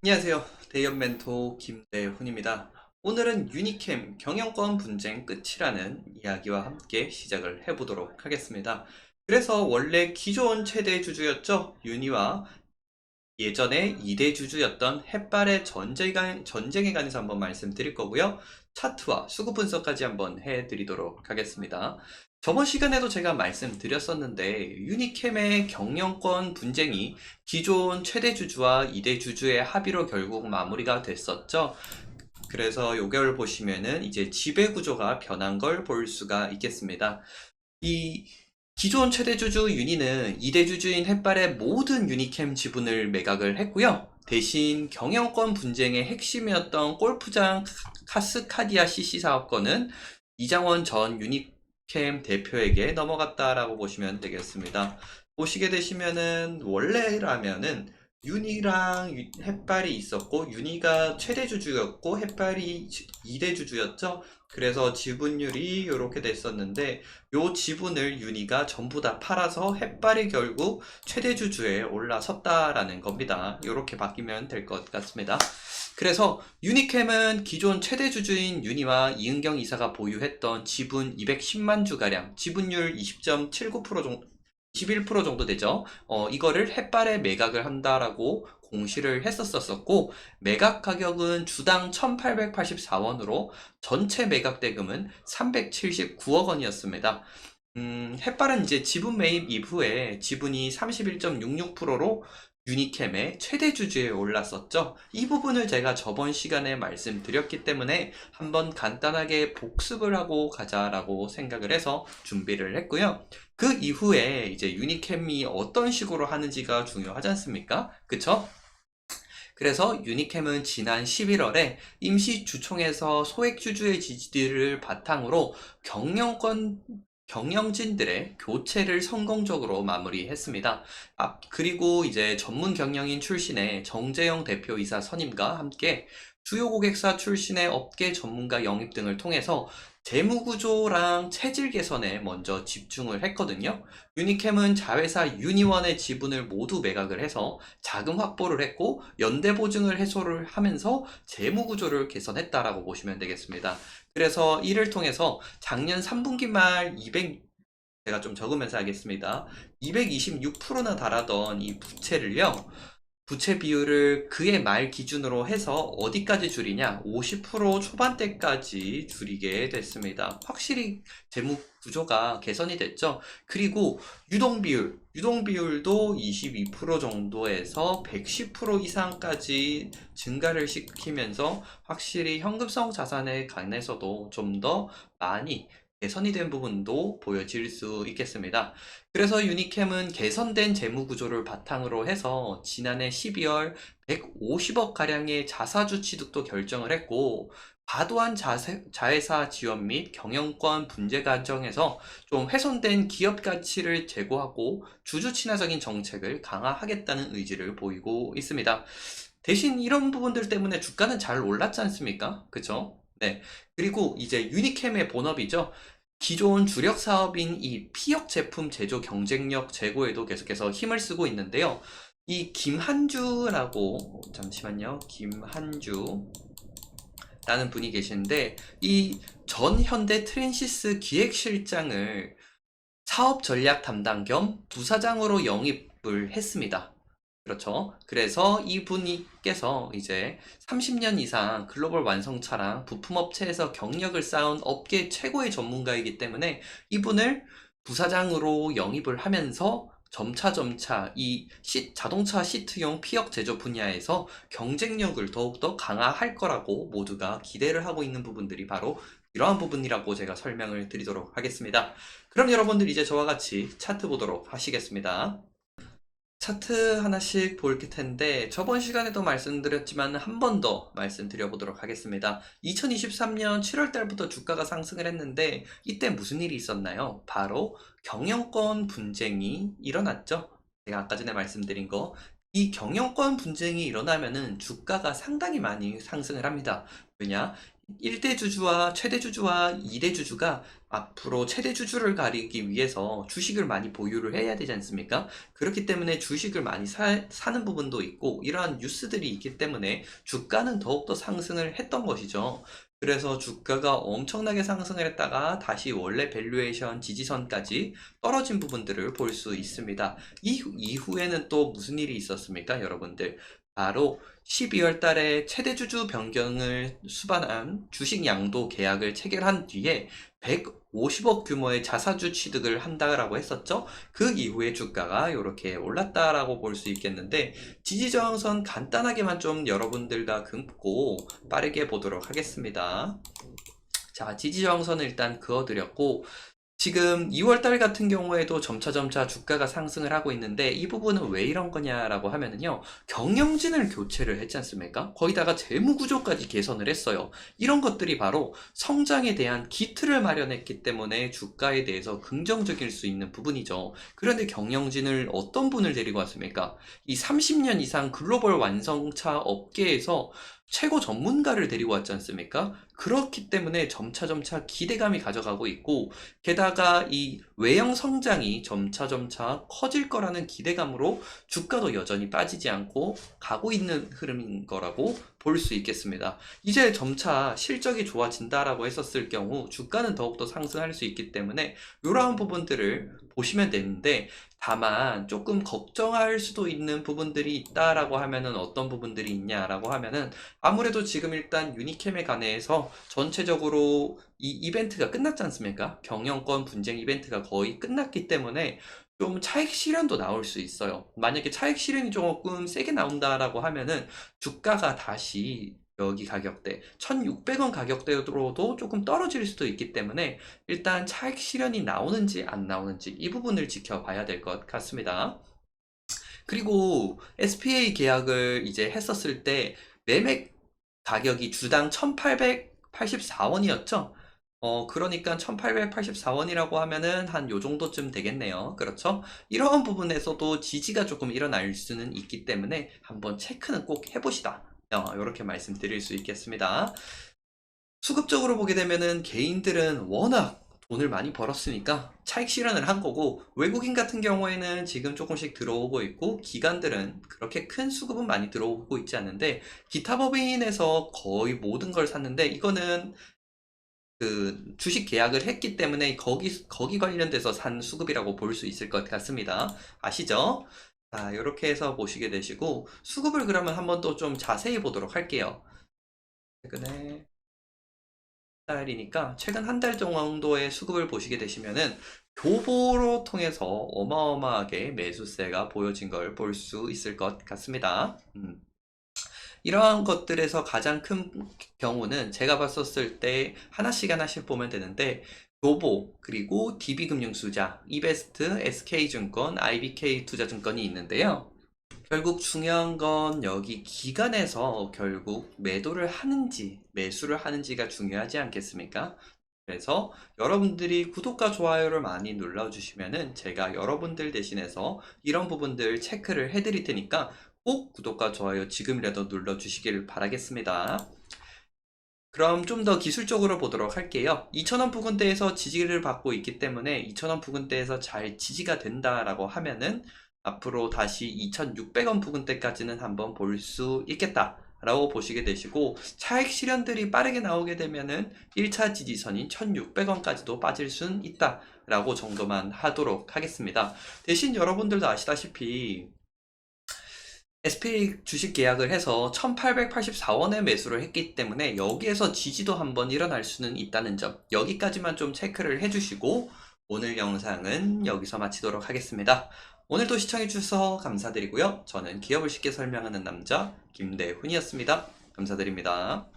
안녕하세요. 대연 멘토 김대훈입니다. 오늘은 유니캠 경영권 분쟁 끝이라는 이야기와 함께 시작을 해보도록 하겠습니다. 그래서 원래 기존 최대 주주였죠. 유니와 예전에 2대 주주였던 햇발의 전쟁에 관해서 한번 말씀드릴 거고요. 차트와 수급 분석까지 한번 해드리도록 하겠습니다. 저번 시간에도 제가 말씀드렸었는데 유니캠의 경영권 분쟁이 기존 최대 주주와 2대 주주의 합의로 결국 마무리가 됐었죠. 그래서 요걸 보시면은 이제 지배 구조가 변한 걸 볼 수가 있겠습니다. 이 기존 최대 주주 유니는 2대 주주인 햇발의 모든 유니캠 지분을 매각을 했고요. 대신 경영권 분쟁의 핵심이었던 골프장 카스카디아 CC 사업권은 이장원 전 유니캠 대표에게 넘어갔다라고 보시면 되겠습니다. 보시게 되시면은 원래라면은 유니랑 햇발이 있었고 유니가 최대 주주였고 햇발이 2대 주주였죠. 그래서 지분율이 이렇게 됐었는데 요 지분을 유니가 전부 다 팔아서 햇발이 결국 최대 주주에 올라섰다라는 겁니다. 이렇게 바뀌면 될 것 같습니다. 그래서 유니캠은 기존 최대 주주인 유니와 이은경 이사가 보유했던 지분 210만 주가량, 지분율 20.79% 정도, 21% 정도 되죠. 이거를 햇발에 매각을 한다라고 공시를 했었었고, 매각 가격은 주당 1884원으로 전체 매각 대금은 379억 원이었습니다. 햇발은 이제 지분 매입 이후에 지분이 31.66%로 유니캠의 최대 주주에 올랐었죠. 이 부분을 제가 저번 시간에 말씀드렸기 때문에 한번 간단하게 복습을 하고 가자라고 생각을 해서 준비를 했고요. 그 이후에 이제 유니캠이 어떤 식으로 하는지가 중요하지 않습니까? 그쵸? 그래서 유니캠은 지난 11월에 임시주총에서 소액주주의 지지를 바탕으로 경영진들의 교체를 성공적으로 마무리했습니다. 그리고 이제 전문 경영인 출신의 정재영 대표이사 선임과 함께 주요 고객사 출신의 업계 전문가 영입 등을 통해서 재무구조랑 체질 개선에 먼저 집중을 했거든요. 유니캠은 자회사 유니원의 지분을 모두 매각을 해서 자금 확보를 했고 연대 보증을 해소를 하면서 재무구조를 개선했다라고 보시면 되겠습니다. 그래서 이를 통해서 작년 3분기 말 제가 좀 적으면서 하겠습니다. 226%나 달하던 이 부채를요. 부채 비율을 그해 말 기준으로 해서 어디까지 줄이냐? 50% 초반대까지 줄이게 됐습니다. 확실히 재무 구조가 개선이 됐죠. 그리고 유동 비율도 22% 정도에서 110% 이상까지 증가를 시키면서 확실히 현금성 자산에 관해서도 좀 더 많이 개선이 된 부분도 보여질 수 있겠습니다. 그래서 유니캠은 개선된 재무 구조를 바탕으로 해서 지난해 12월 150억 가량의 자사주 취득도 결정을 했고 과도한 자회사 지원 및 경영권 분재 과정에서 좀 훼손된 기업 가치를 제고하고 주주 친화적인 정책을 강화하겠다는 의지를 보이고 있습니다. 대신 이런 부분들 때문에 주가는 잘 올랐지 않습니까? 그쵸? 네. 그리고 이제 유니캠의 본업이죠. 기존 주력 사업인 이 피혁 제품 제조 경쟁력 제고에도 계속해서 힘을 쓰고 있는데요. 이 김한주라고, 잠시만요. 김한주라는 분이 계시는데, 이 전 현대 트랜시스 기획실장을 사업 전략 담당 겸 부사장으로 영입을 했습니다. 그렇죠. 그래서 이분께서 이제 30년 이상 글로벌 완성차랑 부품업체에서 경력을 쌓은 업계 최고의 전문가이기 때문에 이분을 부사장으로 영입을 하면서 점차 이 자동차 시트용 피혁 제조 분야에서 경쟁력을 더욱더 강화할 거라고 모두가 기대를 하고 있는 부분들이 바로 이러한 부분이라고 제가 설명을 드리도록 하겠습니다. 그럼 여러분들 이제 저와 같이 차트 보도록 하시겠습니다. 차트 하나씩 볼 텐데 저번 시간에도 말씀드렸지만 한 번 더 말씀드려 보도록 하겠습니다. 2023년 7월 달부터 주가가 상승을 했는데 이때 무슨 일이 있었나요? 바로 경영권 분쟁이 일어났죠. 제가 아까 전에 말씀드린 거. 이 경영권 분쟁이 일어나면은 주가가 상당히 많이 상승을 합니다. 왜냐? 1대 주주와 최대 주주와 2대 주주가 앞으로 최대 주주를 가리기 위해서 주식을 많이 보유를 해야 되지 않습니까? 그렇기 때문에 주식을 많이 사는 부분도 있고 이러한 뉴스들이 있기 때문에 주가는 더욱더 상승을 했던 것이죠. 그래서 주가가 엄청나게 상승을 했다가 다시 원래 밸류에이션 지지선까지 떨어진 부분들을 볼 수 있습니다. 이후에는 또 무슨 일이 있었습니까, 여러분들? 바로 12월 달에 최대 주주 변경을 수반한 주식 양도 계약을 체결한 뒤에 150억 규모의 자사주 취득을 한다라고 했었죠. 그 이후에 주가가 이렇게 올랐다라고 볼 수 있겠는데 지지저항선 간단하게만 좀 여러분들과 긋고 빠르게 보도록 하겠습니다. 자, 지지저항선을 일단 그어드렸고 지금 2월달 같은 경우에도 점차 주가가 상승을 하고 있는데 이 부분은 왜 이런 거냐라고 하면은요, 경영진을 교체를 했지 않습니까? 거기다가 재무구조까지 개선을 했어요. 이런 것들이 바로 성장에 대한 기틀을 마련했기 때문에 주가에 대해서 긍정적일 수 있는 부분이죠. 그런데 경영진을 어떤 분을 데리고 왔습니까? 이 30년 이상 글로벌 완성차 업계에서 최고 전문가를 데리고 왔지 않습니까? 그렇기 때문에 점차 기대감이 가져가고 있고 게다가 이 외형 성장이 점차 커질 거라는 기대감으로 주가도 여전히 빠지지 않고 가고 있는 흐름인 거라고 볼 수 있겠습니다. 이제 점차 실적이 좋아진다라고 했었을 경우 주가는 더욱더 상승할 수 있기 때문에 이러한 부분들을 보시면 되는데 다만 조금 걱정할 수도 있는 부분들이 있다라고 하면은 어떤 부분들이 있냐라고 하면은 아무래도 지금 일단 유니캠에 관해서 전체적으로 이 이벤트가 끝났지 않습니까? 경영권 분쟁 이벤트가 거의 끝났기 때문에 좀 차익 실현도 나올 수 있어요. 만약에 차익 실현이 조금 세게 나온다라고 하면은 주가가 다시 여기 가격대 1600원 가격대로도 조금 떨어질 수도 있기 때문에 일단 차익 실현이 나오는지 안 나오는지 이 부분을 지켜봐야 될 것 같습니다. 그리고 SPA 계약을 이제 했었을 때 매매 가격이 주당 1884원이었죠. 그러니까 1884원이라고 하면은 한 요 정도쯤 되겠네요. 그렇죠? 이런 부분에서도 지지가 조금 일어날 수는 있기 때문에 한번 체크는 꼭 해보시다. 이렇게 말씀드릴 수 있겠습니다. 수급적으로 보게 되면은 개인들은 워낙 돈을 많이 벌었으니까 차익 실현을 한 거고 외국인 같은 경우에는 지금 조금씩 들어오고 있고 기관들은 그렇게 큰 수급은 많이 들어오고 있지 않는데 기타 법인에서 거의 모든 걸 샀는데 이거는 그 주식 계약을 했기 때문에 거기 관련돼서 산 수급이라고 볼 수 있을 것 같습니다. 아시죠? 자, 이렇게 해서 보시게 되시고 수급을 그러면 한번 또 좀 자세히 보도록 할게요. 최근에 달이니까 최근 한 달 정도의 수급을 보시게 되시면은 교보로 통해서 어마어마하게 매수세가 보여진 걸 볼 수 있을 것 같습니다. 이러한 것들에서 가장 큰 경우는 제가 봤었을 때 하나씩 보면 되는데 교보 그리고 DB금융투자, 이베스트, SK증권, IBK투자증권이 있는데요. 결국 중요한 건 여기 기관에서 결국 매도를 하는지 매수를 하는지가 중요하지 않겠습니까? 그래서 여러분들이 구독과 좋아요를 많이 눌러주시면은 제가 여러분들 대신해서 이런 부분들 체크를 해드릴 테니까 꼭 구독과 좋아요 지금이라도 눌러주시길 바라겠습니다. 그럼 좀 더 기술적으로 보도록 할게요. 2,000원 부근대에서 지지를 받고 있기 때문에 2,000원 부근대에서 잘 지지가 된다라고 하면은 앞으로 다시 2,600원 부근대까지는 한번 볼 수 있겠다 라고 보시게 되시고 차익 실현들이 빠르게 나오게 되면은 1차 지지선인 1,600원까지도 빠질 수는 있다 라고 정도만 하도록 하겠습니다. 대신 여러분들도 아시다시피 SPA 주식 계약을 해서 1884원에 매수를 했기 때문에 여기에서 지지도 한번 일어날 수는 있다는 점 여기까지만 좀 체크를 해주시고 오늘 영상은 여기서 마치도록 하겠습니다. 오늘도 시청해주셔서 감사드리고요. 저는 기업을 쉽게 설명하는 남자 김대훈이었습니다. 감사드립니다.